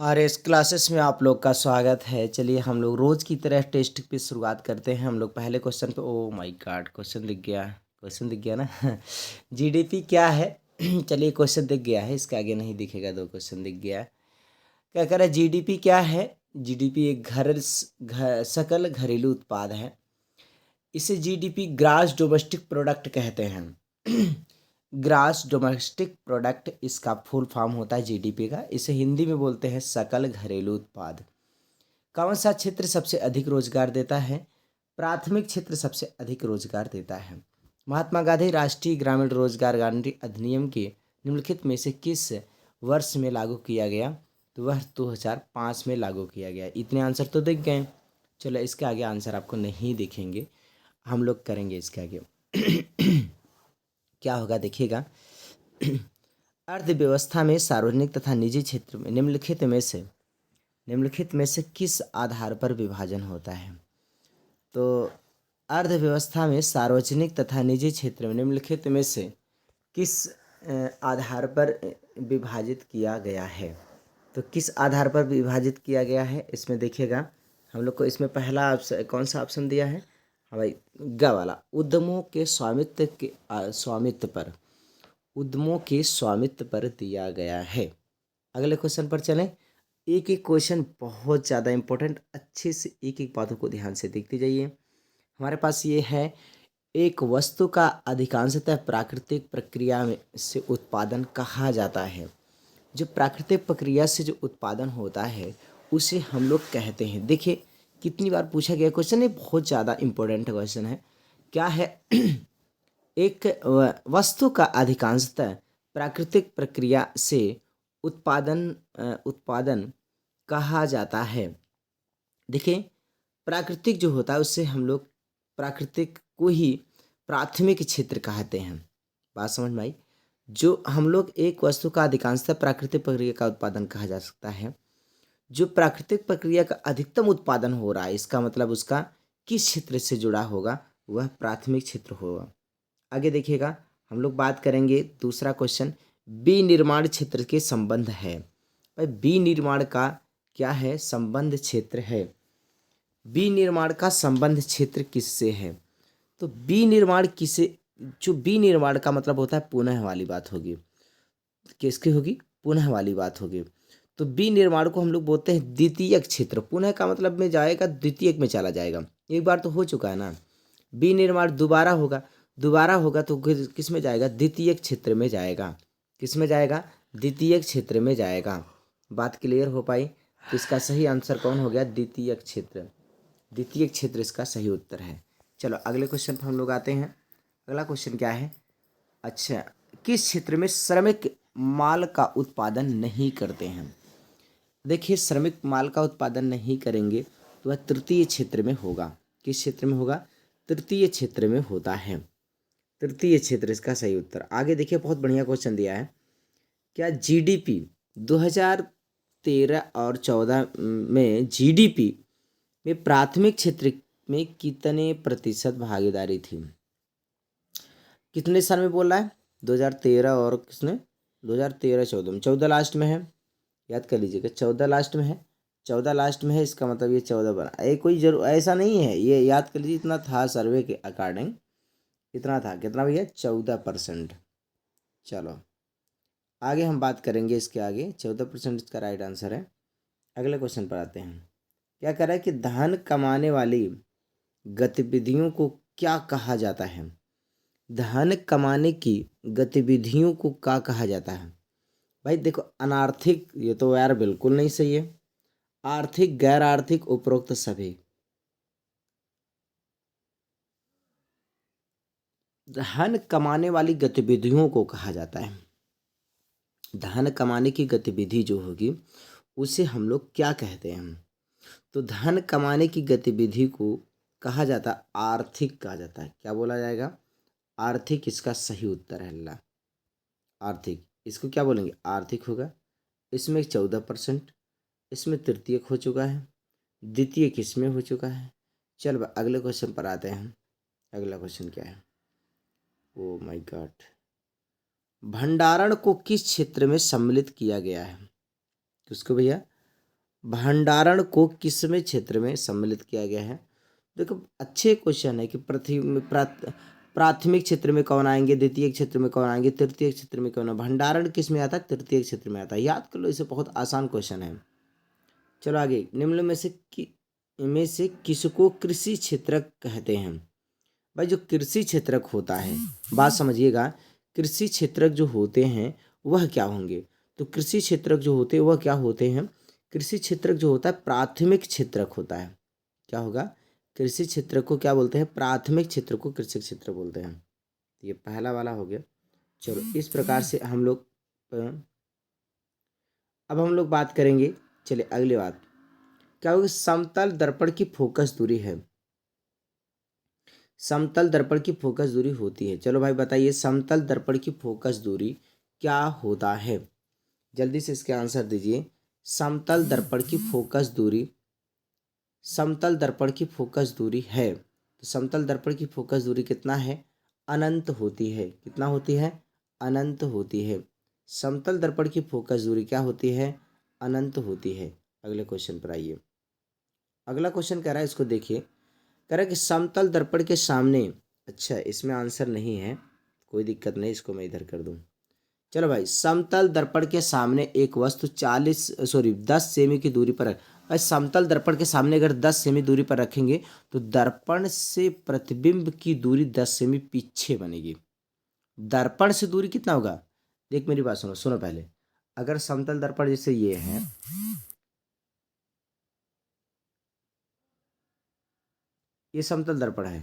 और इस क्लासेस में आप लोग का स्वागत है। चलिए हम लोग रोज़ की तरह टेस्ट पे शुरुआत करते हैं। हम लोग पहले क्वेश्चन पे, ओ माय गॉड, क्वेश्चन दिख गया ना। जीडीपी क्या है? चलिए क्वेश्चन दिख गया है, इसके आगे नहीं दिखेगा, दो क्वेश्चन दिख गया है। क्या कह रहा है, जीडीपी क्या है? जीडीपी एक सकल घरेलू उत्पाद है। इसे जीडीपी ग्रास डोमेस्टिक प्रोडक्ट कहते हैं। ग्रास डोमेस्टिक प्रोडक्ट इसका फुल फॉर्म होता है जीडीपी का। इसे हिंदी में बोलते हैं सकल घरेलू उत्पाद। कौन सा क्षेत्र सबसे अधिक रोजगार देता है? प्राथमिक क्षेत्र सबसे अधिक रोजगार देता है। महात्मा गांधी राष्ट्रीय ग्रामीण रोजगार गारंटी अधिनियम के निम्नलिखित में से किस वर्ष में लागू किया गया? तो वह 2005 में लागू किया गया। इतने आंसर तो दिख गए। चलो इसके आगे आंसर आपको नहीं दिखेंगे, हम लोग करेंगे इसके आगे। क्या होगा देखिएगा। अर्थव्यवस्था में सार्वजनिक तथा निजी क्षेत्र में निम्नलिखित में से किस आधार पर विभाजन होता है? तो अर्थव्यवस्था में सार्वजनिक तथा निजी क्षेत्र में निम्नलिखित में से किस आधार पर विभाजित किया गया है? तो किस आधार पर विभाजित किया गया है इसमें देखिएगा। हम लोग को इसमें पहला ऑप्शन कौन सा ऑप्शन दिया है? हाँ भाई, ग वाला, उद्यमों के स्वामित्व पर दिया गया है। अगले क्वेश्चन पर चलें। एक एक क्वेश्चन बहुत ज़्यादा इंपॉर्टेंट, अच्छे से एक एक बातों को ध्यान से देखते जाइए। हमारे पास ये है, एक वस्तु का अधिकांशतः प्राकृतिक प्रक्रिया में से उत्पादन कहा जाता है। जो प्राकृतिक प्रक्रिया से जो उत्पादन होता है उसे हम लोग कहते हैं। देखिए कितनी बार पूछा गया क्वेश्चन, ये बहुत ज़्यादा इंपॉर्टेंट क्वेश्चन है। क्या है? एक वस्तु का अधिकांशतः प्राकृतिक प्रक्रिया से उत्पादन कहा जाता है। देखिए प्राकृतिक जो होता है उससे हम लोग प्राकृतिक को ही प्राथमिक क्षेत्र कहते हैं। बात समझ में आई? जो हम लोग एक वस्तु का अधिकांशतः प्राकृतिक प्रक्रिया का उत्पादन कहा जा सकता है। जो प्राकृतिक प्रक्रिया का अधिकतम उत्पादन हो रहा है, इसका मतलब उसका किस क्षेत्र से जुड़ा होगा, वह प्राथमिक क्षेत्र होगा। आगे देखिएगा, हम लोग बात करेंगे दूसरा क्वेश्चन, विनिर्माण क्षेत्र के संबंध है। भाई विनिर्माण का क्या है? संबंध क्षेत्र है। विनिर्माण का संबंध क्षेत्र किससे है? तो विनिर्माण किसे, जो विनिर्माण का मतलब होता है पुनः वाली बात होगी। किसकी होगी? पुनः वाली बात होगी। तो विनिर्माण को हम लोग बोलते हैं द्वितीयक क्षेत्र। पुनः का मतलब में जाएगा, द्वितीयक में चला जाएगा। एक बार तो हो चुका है ना। विनिर्माण दोबारा होगा तो किस में जाएगा? द्वितीयक क्षेत्र में जाएगा। किस में जाएगा? द्वितीयक क्षेत्र में जाएगा। बात क्लियर हो पाई? तो इसका सही आंसर कौन हो गया? द्वितीयक क्षेत्र। द्वितीयक क्षेत्र इसका सही उत्तर है। चलो अगले क्वेश्चन पर हम लोग आते हैं। अगला क्वेश्चन क्या है? अच्छा, किस क्षेत्र में श्रमिक माल का उत्पादन नहीं करते हैं? देखिए श्रमिक माल का उत्पादन नहीं करेंगे तो वह तृतीय क्षेत्र में होगा। किस क्षेत्र में होगा? तृतीय क्षेत्र में होता है। तृतीय क्षेत्र इसका सही उत्तर। आगे देखिए, बहुत बढ़िया क्वेश्चन दिया है। क्या जीडीपी 2013 और 14 में जीडीपी में प्राथमिक क्षेत्र में कितने प्रतिशत भागीदारी थी? कितने साल में बोल रहा है? 2013 और किसने? 2013-14 में। 14 लास्ट में है, याद कर लीजिएगा। 14 लास्ट में है, 14 लास्ट में है, इसका मतलब ये 14 बना। ये कोई जरूर ऐसा नहीं है, ये याद कर लीजिए। इतना था सर्वे के अकॉर्डिंग, इतना था। कितना भैया? 14%। चलो आगे हम बात करेंगे इसके आगे। 14% इसका राइट आंसर है। अगले क्वेश्चन पर आते हैं। क्या कह रहा है कि धन कमाने वाली गतिविधियों को क्या कहा जाता है? धन कमाने की गतिविधियों को क्या कहा जाता है? भाई देखो, अनार्थिक, ये तो यार बिल्कुल नहीं सही है। आर्थिक, गैर आर्थिक, उपरोक्त सभी। धन कमाने वाली गतिविधियों को कहा जाता है। धन कमाने की गतिविधि जो होगी उसे हम लोग क्या कहते हैं? तो धन कमाने की गतिविधि को कहा जाता है आर्थिक, कहा जाता है। क्या बोला जाएगा? आर्थिक इसका सही उत्तर है। अल्लाह, आर्थिक, इसको क्या बोलेंगे? आर्थिक होगा। इसमें 14%, इसमें तृतीयक हो चुका है, द्वितीय किसमें हो चुका है। चल अगले क्वेश्चन पर आते हैं। अगला क्वेश्चन क्या है? ओ माय गॉड, भंडारण को किस क्षेत्र में सम्मिलित किया गया है? किसको भैया? भंडारण को किसमें क्षेत्र में सम्मिलित किया गया है? देखो अच्छे क्वेश्चन है कि प्राथमिक क्षेत्र में कौन आएंगे, द्वितीय क्षेत्र में कौन आएंगे, तृतीय क्षेत्र में कौन है। भंडारण किस में आता है? तृतीय क्षेत्र में आता है। याद कर लो, इसे बहुत आसान क्वेश्चन है। चलो आगे, निम्न में से किसको कृषि क्षेत्रक कहते हैं? भाई जो कृषि क्षेत्रक होता है, बात समझिएगा, कृषि क्षेत्रक जो होते हैं वह क्या होंगे? तो कृषि क्षेत्रक जो होते हैं वह क्या होते हैं? कृषि क्षेत्रक जो होता है प्राथमिक क्षेत्रक होता है। क्या होगा? कृषि क्षेत्र को क्या बोलते हैं? प्राथमिक क्षेत्र को कृषि क्षेत्र बोलते हैं। ये पहला वाला हो गया। चलो इस प्रकार से हम लोग अब हम लोग बात करेंगे। चलिए अगली बात क्या होगी? समतल दर्पण की फोकस दूरी है। समतल दर्पण की फोकस दूरी होती है। चलो भाई बताइए, समतल दर्पण की फोकस दूरी क्या होता है? जल्दी से इसके आंसर दीजिए। समतल दर्पण की फोकस दूरी, समतल दर्पण की फोकस दूरी है, तो समतल दर्पण की फोकस दूरी कितना है? अनंत होती है। कितना होती है? अनंत होती है। समतल दर्पण की फोकस दूरी क्या होती है? अनंत होती है। अगले क्वेश्चन पर आइए। अगला क्वेश्चन कह रहा है, इसको देखिए, कह रहा है कि समतल दर्पण के सामने, अच्छा इसमें आंसर नहीं है, कोई दिक्कत नहीं, इसको मैं इधर कर दूं। चलो भाई, समतल दर्पण के सामने एक वस्तु 10 सेमी की दूरी पर है। भाई समतल दर्पण के सामने अगर 10 सेमी दूरी पर रखेंगे तो दर्पण से प्रतिबिंब की दूरी 10 सेमी पीछे बनेगी। दर्पण से दूरी कितना होगा? देख मेरी बात सुनो, सुनो पहले। अगर समतल दर्पण जैसे ये है, ये समतल दर्पण है,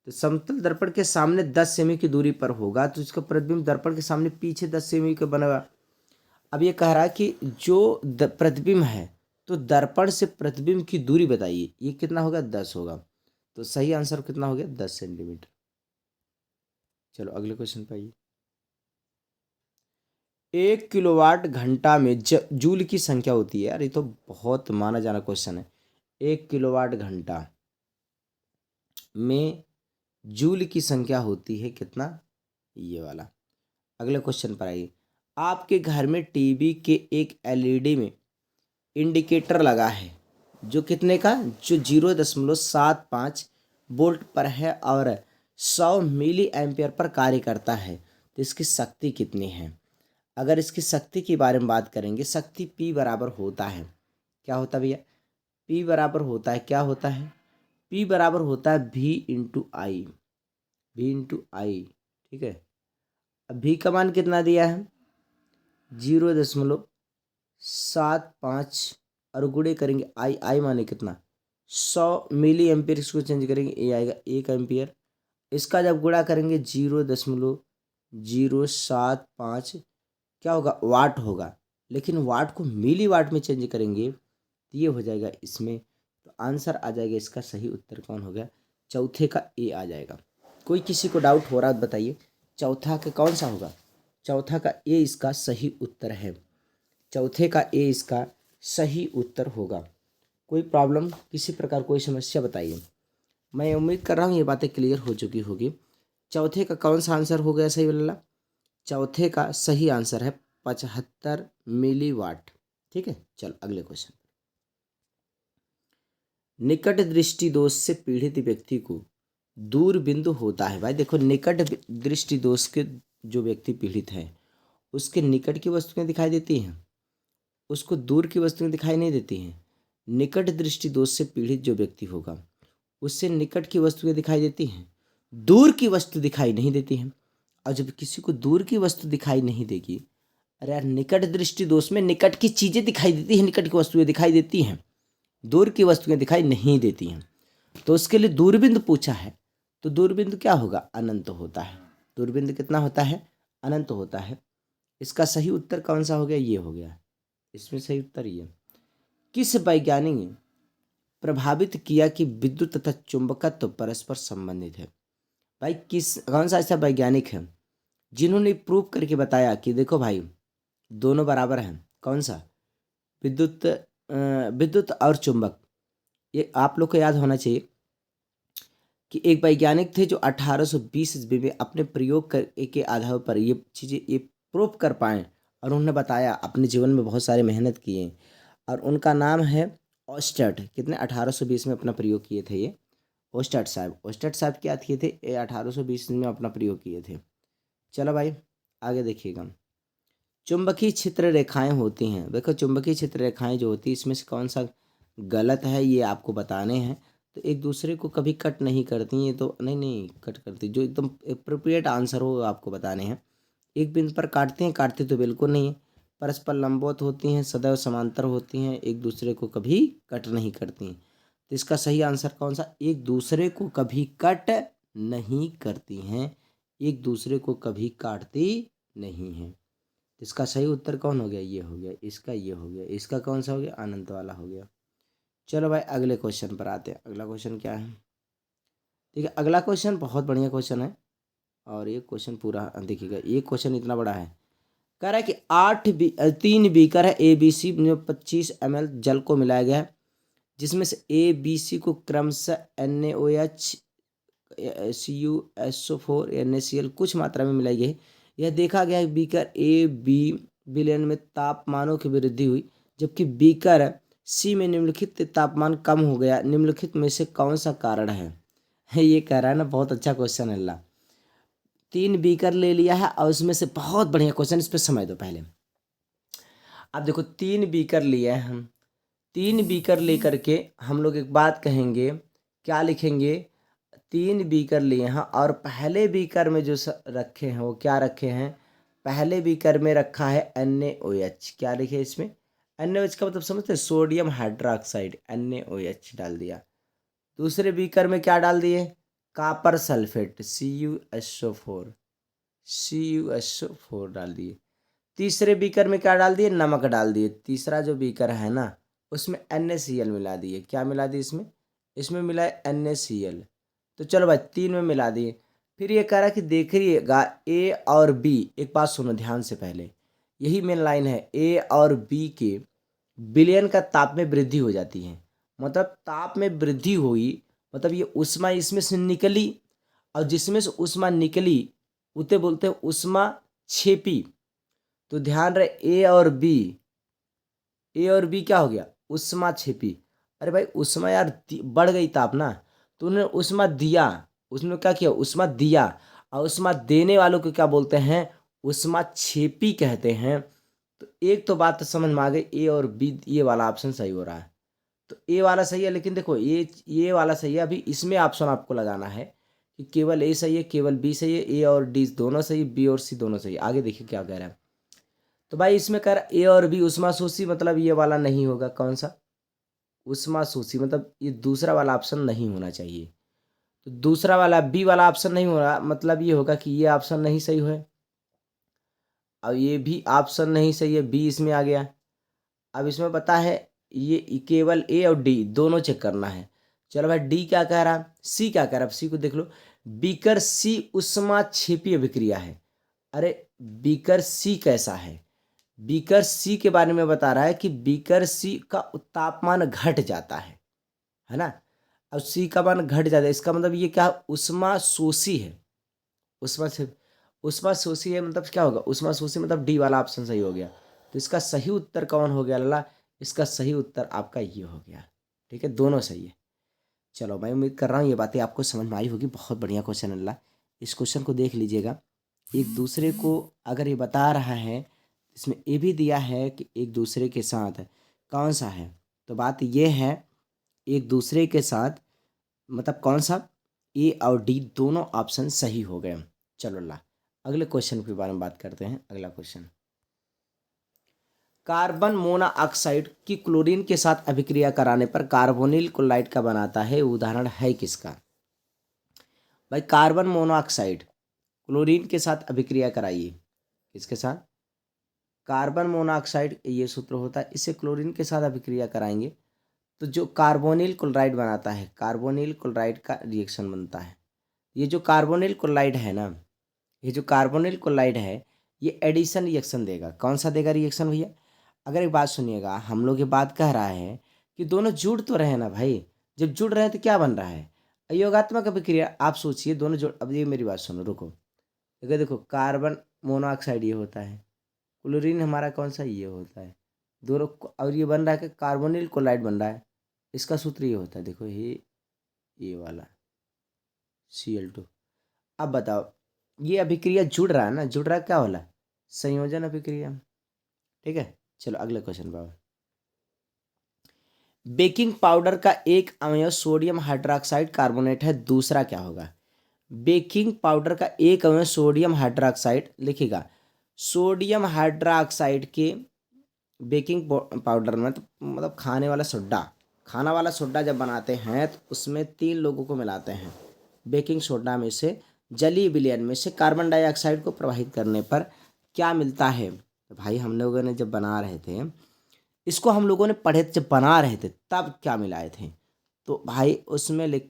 तो समतल दर्पण के सामने 10 सेमी की दूरी पर होगा तो इसका प्रतिबिंब दर्पण के सामने पीछे 10 सेमी का बनेगा। अब ये कह रहा है कि जो प्रतिबिंब है, तो दर्पण से प्रतिबिंब की दूरी बताइए, ये कितना होगा? 10 होगा। तो सही आंसर कितना हो गया? 10 सेंटीमीटर। चलो अगले क्वेश्चन पे आइए। 1 किलोवाट घंटा में जूल की संख्या होती है। यार ये तो बहुत माना जाना क्वेश्चन है। 1 किलोवाट घंटा में जूल की संख्या होती है कितना? ये वाला। अगले क्वेश्चन पर आइए। आपके घर में टीवी के एक एलईडी में इंडिकेटर लगा है जो कितने का? जो 0.75 वोल्ट पर है और 100 मिली एम्पियर पर कार्य करता है, तो इसकी शक्ति कितनी है? अगर इसकी शक्ति के बारे में बात करेंगे, शक्ति P बराबर होता है, क्या होता है भैया? P बराबर होता है, क्या होता है? P बराबर होता है V/I, V/I। ठीक है, अब V का मान कितना दिया है? 0.75 और गुणे करेंगे आई माने कितना? 100 मिली एम्पियर, इसको चेंज करेंगे, ए आएगा 1 एम्पियर। इसका जब गुणा करेंगे 0.075, क्या होगा? वाट होगा। लेकिन वाट को मिली वाट में चेंज करेंगे तो ये हो जाएगा इसमें। तो आंसर आ जाएगा, इसका सही उत्तर कौन हो गया? चौथे का ए आ जाएगा। कोई किसी को डाउट हो रहा है बताइए, चौथा का कौन सा होगा? चौथा का ए इसका सही उत्तर है। चौथे का ए इसका सही उत्तर होगा। कोई प्रॉब्लम, किसी प्रकार कोई समस्या बताइए। मैं उम्मीद कर रहा हूँ ये बातें क्लियर हो चुकी होगी। चौथे का कौन सा आंसर हो गया सही वाला? चौथे का सही आंसर है 75 मिलीवाट। ठीक है, चल अगले क्वेश्चन। निकट दृष्टि दोष से पीड़ित व्यक्ति को दूर बिंदु होता है। भाई देखो, निकट दृष्टि दोष के जो व्यक्ति पीड़ित है, उसके निकट की वस्तुएं दिखाई देती हैं, उसको दूर की वस्तुएं दिखाई नहीं देती हैं। निकट दृष्टि दोष से पीड़ित जो व्यक्ति होगा, उससे निकट की वस्तुएं दिखाई देती हैं, दूर की वस्तु दिखाई नहीं देती हैं। और जब किसी को दूर की वस्तु दिखाई नहीं देगी, अरे यार निकट दृष्टि दोष में निकट की चीजें दिखाई देती हैं, निकट की वस्तुएं दिखाई देती हैं, दूर की वस्तुएं दिखाई नहीं देती हैं। तो उसके लिए दूरबिंदु पूछा है, तो दूरबिंदु क्या होगा? अनंत होता है। दूरबिंदु कितना होता है? अनंत होता है। इसका सही उत्तर कौन सा हो गया? ये हो गया। इसमें सही उत्तर ये। किस वैज्ञानिक ने प्रभावित किया कि विद्युत तथा चुंबकत्व परस्पर संबंधित है? भाई कौन सा ऐसा वैज्ञानिक है जिन्होंने प्रूव करके बताया कि देखो भाई दोनों बराबर हैं? कौन सा? विद्युत और चुंबक। ये आप लोग को याद होना चाहिए कि एक वैज्ञानिक थे जो 1820 ईस्वी में अपने प्रयोग के आधार पर ये चीज़ें ये प्रूव कर पाए और उन्होंने बताया, अपने जीवन में बहुत सारे मेहनत किए और उनका नाम है ओस्टर्ट। कितने 1820 में अपना प्रयोग किए थे ये ओस्टर्ट साहब। ओस्टर्ट साहब क्या किए थे, ये 1820 में अपना प्रयोग किए थे। चलो भाई आगे देखिएगा। चुंबकीय क्षेत्र रेखाएं होती हैं। देखो चुंबकीय क्षेत्र रेखाएं जो होती है इसमें से कौन सा गलत है ये आपको बताने हैं। तो एक दूसरे को कभी कट नहीं करती, ये तो नहीं नहीं कट करती, जो एकदम अप्रोप्रिएट आंसर हो आपको बताने हैं। एक बिंदु पर काटती हैं, काटती तो बिल्कुल नहीं है। परस्पर लंबवत होती हैं, सदैव समांतर होती हैं, एक दूसरे को कभी कट नहीं करती हैं। तो इसका सही आंसर कौन सा, एक दूसरे को कभी कट नहीं करती हैं, एक दूसरे को कभी काटती नहीं हैं। इसका सही उत्तर कौन हो गया, ये हो गया, इसका ये हो गया, इसका कौन सा हो गया, अनंत वाला हो गया। चलो भाई अगले क्वेश्चन पर आते हैं। अगला क्वेश्चन क्या है, ठीक है। अगला क्वेश्चन बहुत बढ़िया क्वेश्चन है और ये क्वेश्चन पूरा देखिएगा। ये क्वेश्चन इतना बड़ा है, कह रहा है कि 3 बीकर है ए बी सी में 25 ml जल को मिलाया गया है, जिसमें से ए बी सी को क्रमशः NaOH CuSO4 NaCl कुछ मात्रा में मिलाई गई है। यह देखा गया है बीकर ए बी विलयन में तापमानों की वृद्धि हुई, जबकि बीकर सी में निम्नलिखित तापमान कम हो गया। निम्नलिखित में से कौन सा कारण है? ये कह रहा है ना, बहुत अच्छा क्वेश्चन है अल्लाह। 3 बीकर ले लिया है और उसमें से बहुत बढ़िया क्वेश्चन, इस पर समझ दो पहले। अब देखो 3 बीकर लिए हैं हम, 3 बीकर लेकर के हम लोग एक बात कहेंगे, क्या लिखेंगे, 3 बीकर लिए हैं और पहले बीकर में जो रखे हैं वो क्या रखे हैं, पहले बीकर में रखा है NaOH। क्या लिखे इसमें, NaOH का मतलब समझते हैं, सोडियम हाइड्रोक्साइड, NaOH डाल दिया। दूसरे बीकर में क्या डाल दिए, कॉपर सल्फेट CuSO4 डाल दिए। तीसरे बीकर में क्या डाल दिए, नमक डाल दिए। तीसरा जो बीकर है ना उसमें NaCl मिला दिए। क्या मिला दिए इसमें, इसमें मिला है NaCl। तो चलो भाई 3 में मिला दिए। फिर ये कह रहा है कि देखिएगा ए और बी, एक बात सुनो ध्यान से पहले, यही मेन लाइन है, ए और बी के विलयन का ताप में वृद्धि हो जाती है। मतलब ताप में वृद्धि हुई मतलब ये ऊष्मा इसमें से निकली, और जिसमें से ऊष्मा निकली उसे बोलते हैं ऊष्मा छेपी। तो ध्यान रहे ए और बी क्या हो गया, ऊष्मा छिपी। अरे भाई ऊष्मा यार बढ़ गई ताप ना, तो उन्होंने ऊष्मा दिया, उसने क्या किया, ऊष्मा दिया, और ऊष्मा देने वालों को क्या बोलते हैं, ऊष्मा छेपी कहते हैं। तो एक तो बात तो समझ में आ गई, ए और बी ये वाला ऑप्शन सही हो रहा है। तो ए वाला सही है, लेकिन देखो ये वाला सही है। अभी इसमें ऑप्शन आपको लगाना है कि केवल ए सही है, केवल बी सही है, ए और डी दोनों सही, बी और सी दोनों सही। आगे देखिए क्या कह रहा है। तो भाई इसमें कर ए और बी उष्माशोषी, मतलब ये वाला नहीं होगा। कौन सा, उष्माशोषी, मतलब ये दूसरा वाला ऑप्शन नहीं होना चाहिए। तो दूसरा वाला बी वाला ऑप्शन नहीं हो रहा, मतलब ये होगा कि ये ऑप्शन नहीं सही है। अब ये भी ऑप्शन नहीं सही है, बी इसमें आ गया। अब इसमें पता है ये केवल ए और डी दोनों चेक करना है। चलो भाई डी क्या कह रहा है, सी क्या कह रहा है, सी को देख लो। बीकर सी उष्मा क्षेपीय अभिक्रिया है। अरे बीकर सी कैसा है, बीकर सी के बारे में बता रहा है कि बीकर सी का तापमान घट जाता है ना। अब सी का मान घट जाता है, इसका मतलब ये क्या, उष्मा शोषी है। उष्मा से उष्मा शोषी है मतलब क्या होगा, उष्मा शोषी, मतलब डी वाला ऑप्शन सही हो गया। तो इसका सही उत्तर कौन हो गया लल्ला, इसका सही उत्तर आपका ये हो गया। ठीक है, दोनों सही है। चलो मैं उम्मीद कर रहा हूँ ये बातें आपको समझ में आई होगी। बहुत बढ़िया क्वेश्चन है लल्ला, इस क्वेश्चन को देख लीजिएगा। एक दूसरे को अगर ये बता रहा है, इसमें ये भी दिया है कि एक दूसरे के साथ कौन सा है, तो बात ये है एक दूसरे के साथ मतलब कौन सा, ए और डी दोनों ऑप्शन सही हो गए। चलो ला अगले क्वेश्चन के बारे में बात करते हैं। अगला क्वेश्चन, कार्बन मोनोऑक्साइड की क्लोरीन के साथ अभिक्रिया कराने पर कार्बोनिल क्लोराइड का बनाता है, उदाहरण है किसका। भाई कार्बन मोनोऑक्साइड क्लोरीन के साथ अभिक्रिया कराइए, किसके साथ, कार्बन मोनोऑक्साइड, ये सूत्र होता है, इसे क्लोरीन के साथ अभिक्रिया कराएंगे तो जो कार्बोनिल क्लोराइड बनाता है, कार्बोनिल क्लोराइड का रिएक्शन बनता है। ये जो कार्बोनिल क्लोराइड है ना, ये जो कार्बोनिल क्लोराइड है ये एडिशन रिएक्शन देगा। कौन सा देगा रिएक्शन भैया, अगर एक बात सुनिएगा, हम लोग ये बात कह रहा है कि दोनों जुड़ तो रहे हैं ना भाई, जब जुड़ रहे हैं तो क्या बन रहा है, योगात्मक अभिक्रिया। आप सोचिए दोनों जुड़, अब ये मेरी बात सुनो, रुको, देखो कार्बन मोनोऑक्साइड ये होता है, क्लोरीन हमारा कौन सा ये होता है, दोनों और ये बन रहा है कि कार्बोनिल क्लोराइड बन रहा है। इसका सूत्र ये होता है, देखो ये वाला Cl2। अब बताओ, ये अभिक्रिया जुड़ रहा है ना, जुड़ रहा है, क्या वाला? संयोजन अभिक्रिया। ठीक है, चलो अगले क्वेश्चन पर। बेकिंग पाउडर का एक अवयव सोडियम हाइड्रोक्साइड कार्बोनेट है, दूसरा क्या होगा? बेकिंग पाउडर का एक अवयव सोडियम हाइड्रोक्साइड लिखेगा। सोडियम हाइड्रोक्साइड के बेकिंग पाउडर में, तो मतलब खाने वाला सोडा, खाना वाला सोडा जब बनाते हैं तो उसमें 3 लोगों को मिलाते हैं। बेकिंग सोडा में से जलीय विलयन में से कार्बन डाइऑक्साइड को प्रवाहित करने पर क्या मिलता है? तो भाई हम लोगों ने जब बना रहे थे इसको, हम लोगों ने पढ़े थे, जब बना रहे थे तब क्या मिलाए थे? तो भाई उसमें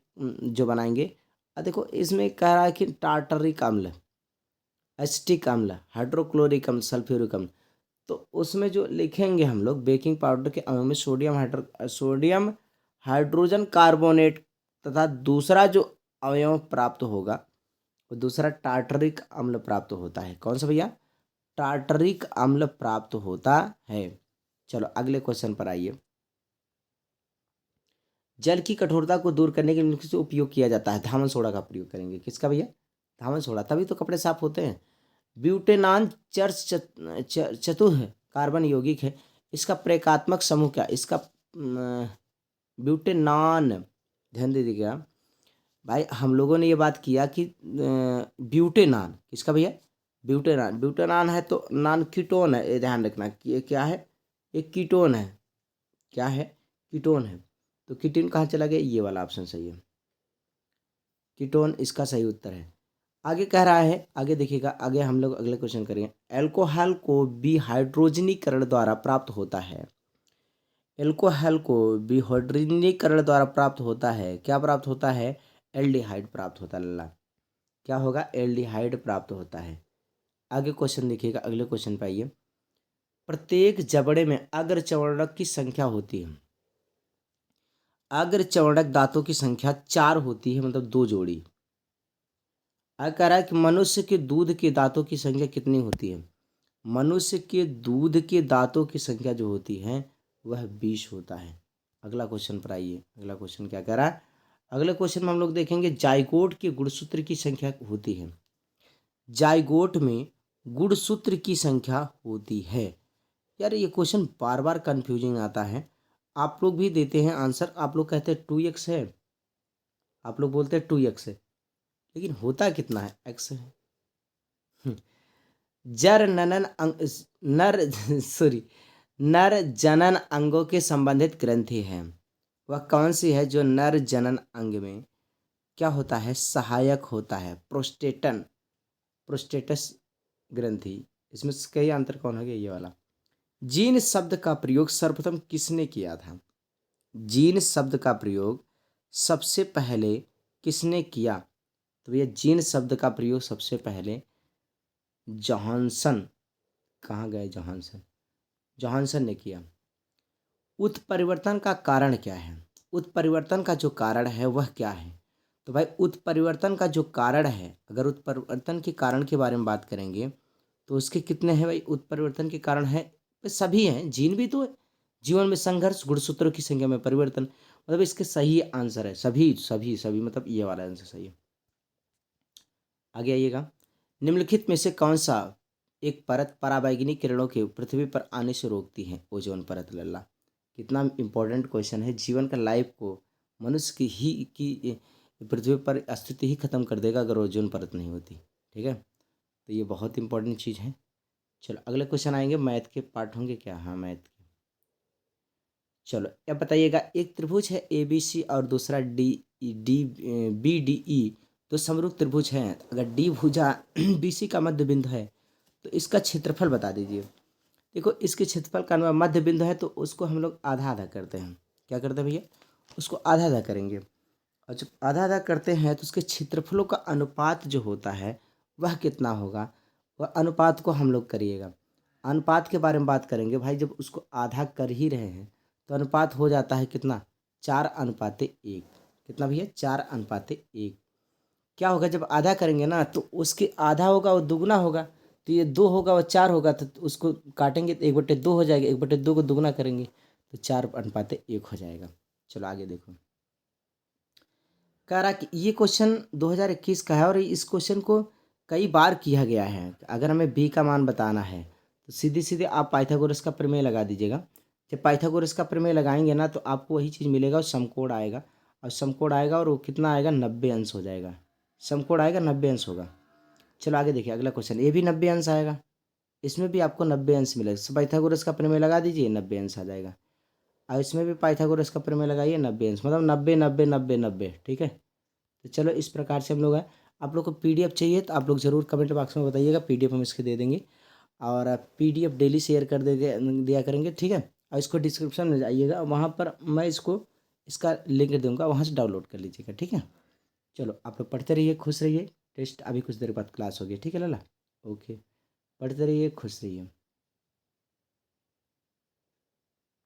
जो बनाएंगे, देखो इसमें कह रहा है कि टार्टरिक अम्ल, एसिटिक अम्ल, हाइड्रोक्लोरिक अम्ल, सल्फ्यूरिक अम्ल। तो उसमें जो लिखेंगे हम लोग, बेकिंग पाउडर के अणु में सोडियम हाइड्रोजन कार्बोनेट तथा दूसरा जो अवयव प्राप्त होगा वो दूसरा टार्टरिक अम्ल प्राप्त होता है। कौन सा भैया? टार्टरिक अम्ल प्राप्त होता है। चलो अगले क्वेश्चन पर आइए। जल की कठोरता को दूर करने के लिए किसका उपयोग किया जाता है? धामन सोडा का प्रयोग करेंगे। किसका भैया? धामन सोडा, तभी तो कपड़े साफ होते हैं। ब्यूटेनान चतुः कार्बन यौगिक है, इसका प्रेरकात्मक समूह क्या? इसका ब्यूटेनान, ध्यान दे दीजिएगा भाई, हम लोगों ने ये बात किया कि ब्यूटेनान, किसका भैया? ब्यूटेनान। ब्यूटेनान है तो नान कीटोन है, ये ध्यान रखना कि ये क्या है? एक कीटोन है। क्या है? कीटोन है। तो कीटोन कहाँ चला गया? ये वाला ऑप्शन सही है, कीटोन इसका सही उत्तर है। आगे कह रहा है, आगे देखिएगा, आगे हम लोग अगले क्वेश्चन करेंगे। एल्कोहल को विहाइड्रोजनीकरण द्वारा प्राप्त होता है। एल्कोहल को विहाइड्रोजनीकरण द्वारा प्राप्त होता है, क्या प्राप्त होता है? एल्डिहाइड प्राप्त होता है। लल्ला, क्या होगा? एल्डिहाइड प्राप्त होता है। आगे क्वेश्चन देखिएगा, अगले क्वेश्चन पे आइए। प्रत्येक जबड़े में अग्रचर्वणक की संख्या होती है। अग्रचर्वणक दांतों की संख्या 4 होती है, मतलब 2 जोड़ी। कह रहा है कि मनुष्य के दूध के दांतों की संख्या कितनी होती है? मनुष्य के दूध के दांतों की संख्या जो होती है वह 20 होता है। अगला क्वेश्चन पर आइए, अगला क्वेश्चन क्या कह रहा है? अगले क्वेश्चन में हम लोग देखेंगे जाइगोट के गुणसूत्र की संख्या होती है। जाइगोट में गुणसूत्र की संख्या होती है। यार ये क्वेश्चन बार बार कंफ्यूजिंग आता है। आप लोग भी देते हैं आंसर, आप लोग कहते हैं 2x है, आप लोग बोलते हैं 2x है, लेकिन होता कितना है? x है। जर ननन नर सॉरी नर जनन अंगों के संबंधित ग्रंथि है, वह कौन सी है जो नर जनन अंग में क्या होता है? सहायक होता है। प्रोस्टेटस ग्रंथि। इसमें कई अंतर कौन हो गया? ये वाला। जीन शब्द का प्रयोग सर्वप्रथम किसने किया था? जीन शब्द का प्रयोग सबसे पहले किसने किया? तो भैया जीन शब्द का प्रयोग सबसे पहले जॉनसन, कहाँ गए जॉनसन? जॉनसन ने किया। उत्परिवर्तन का कारण क्या है? उत्परिवर्तन का जो कारण है वह क्या है? तो भाई उत्परिवर्तन का जो कारण है, अगर उत्परिवर्तन के कारण के बारे में बात करेंगे तो उसके कितने हैं भाई? उत्परिवर्तन के कारण है सभी हैं, जीन भी तो है। जीवन में संघर्ष, गुणसूत्रों की संख्या में परिवर्तन, मतलब इसके सही आंसर है सभी सभी सभी, मतलब ये वाला आंसर सही है। आगे आइएगा। निम्नलिखित में से कौन सा एक परत पराबैंगनी किरणों के पृथ्वी पर आने से रोकती है? ओजोन परत। लल्ला, कितना इंपॉर्टेंट क्वेश्चन है। जीवन का लाइफ को, मनुष्य की पृथ्वी पर अस्तित्व ही खत्म कर देगा अगर ओजोन परत नहीं होती। ठीक है, तो ये बहुत इंपॉर्टेंट चीज़ है। चलो अगले क्वेश्चन आएंगे, मैथ के पार्ट होंगे क्या? हाँ मैथ के। चलो अब बताइएगा, एक त्रिभुज है ए बी सी और दूसरा D D B D E, तो समरूप त्रिभुज है। अगर डी भुजा बी सी का मध्य बिंदु है तो इसका क्षेत्रफल बता दीजिए। देखो इसके क्षेत्रफल का मध्य बिंदु है तो उसको हम लोग आधा आधा करते हैं। क्या करते हैं भैया? उसको आधा आधा करेंगे, और जब आधा आधा करते हैं तो उसके क्षेत्रफलों का अनुपात जो होता है वह कितना होगा? वह अनुपात को हम लोग करिएगा। अनुपात के बारे में बात करेंगे भाई, जब उसको आधा कर ही रहे हैं तो अनुपात हो जाता है कितना? 4:1। कितना भैया? 4:1। क्या होगा जब आधा करेंगे ना, तो उसके आधा होगा वो दुगना होगा, तो ये 2 होगा, वो 4 होगा, तो उसको काटेंगे तो 1/2 हो जाएगा, 1/2 को दुगना करेंगे तो 4:1 हो जाएगा। चलो आगे देखो। कह रहा कि ये क्वेश्चन 2021 का है और इस क्वेश्चन को कई बार किया गया है। अगर हमें बी का मान बताना है तो सीधे सीधे आप पाइथागोरस का प्रमेय लगा दीजिएगा। जब पाइथागोरस का प्रमेय लगाएंगे ना तो आपको वही चीज़ मिलेगा और समकोण आएगा, और समकोण आएगा और वो कितना आएगा, 90 अंश हो जाएगा। समकोण आएगा 90 अंश होगा। चलो आगे देखिए अगला क्वेश्चन, ये भी 90 अंश आएगा, इसमें भी आपको 90 अंश मिलेगा। पाइथागोरस का प्रमेय लगा दीजिए, 90 अंश आ जाएगा। और इसमें भी पाइथागोरस का प्रमेय लगाइए, 90 अंश, मतलब 90 90 90 90। ठीक है, तो चलो इस प्रकार से हम लोग हैं। आप लोग को पीडीएफ चाहिए तो आप लोग ज़रूर कमेंट बॉक्स में बताइएगा, पीडीएफ हम इसके दे देंगे। और पीडीएफ डेली शेयर कर दिया करेंगे, ठीक है। और इसको डिस्क्रिप्शन में जाइएगा, वहाँ पर मैं इसका लिंक दूंगा, वहाँ से डाउनलोड कर लीजिएगा, ठीक है। चलो आप लोग पढ़ते रहिए, खुश रहिए। टेस्ट अभी कुछ देर बाद क्लास होगी, ठीक है लाला। ओके, पढ़ते रहिए, खुश रहिए।